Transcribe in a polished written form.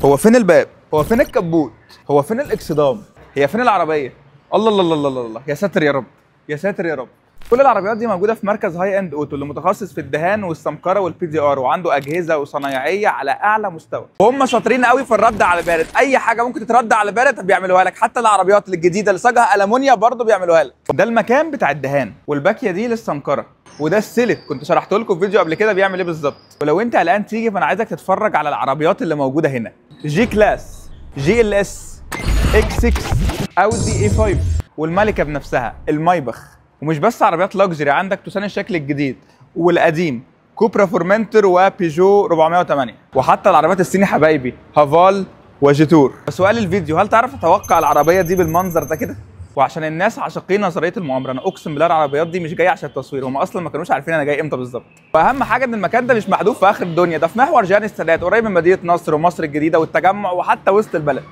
هو فين الباب؟ هو فين الكبوت؟ هو فين الاكسدام؟ هي فين العربيه؟ الله الله الله الله الله، يا ساتر يا رب، يا ساتر يا رب. كل العربيات دي موجوده في مركز هاي اند اوتو اللي متخصص في الدهان والسمكره والبي دي ار، وعنده اجهزه وصنايعيه على اعلى مستوى. وهم شاطرين قوي في الرد على البارد، اي حاجه ممكن تترد على البارد بيعملوها لك، حتى العربيات الجديده اللي صاجها المونيا برضه بيعملوها لك. ده المكان بتاع الدهان، والباكيه دي للسمكره، وده السلك كنت شرحت لكم في فيديو قبل كده بيعمل ايه بالظبط. ولو انت قلقان تيجي فانا عايزك تتفرج على العربيات اللي موجوده هنا: جي كلاس، جي ال اس، اكس 6، اودي اي 5، والمالكه بنفسها، المايبخ. ومش بس عربيات لاكجري، عندك توسان الشكل الجديد والقديم، كوبرا فورمنتر وبيجو 408، وحتى العربيات الصيني حبايبي، هافال وجيتور. سؤال الفيديو: هل تعرف تتوقع العربيه دي بالمنظر ده كده؟ وعشان الناس عاشقين نظريه المؤامره، انا اقسم بالله العربيات دي مش جايه عشان التصوير، هم اصلا ما كانوش عارفين انا جاي امتى بالظبط. واهم حاجه ان المكان ده مش محذوف في اخر الدنيا، ده في محور جهان السادات، قريب من مدينه نصر ومصر الجديده والتجمع وحتى وسط البلد.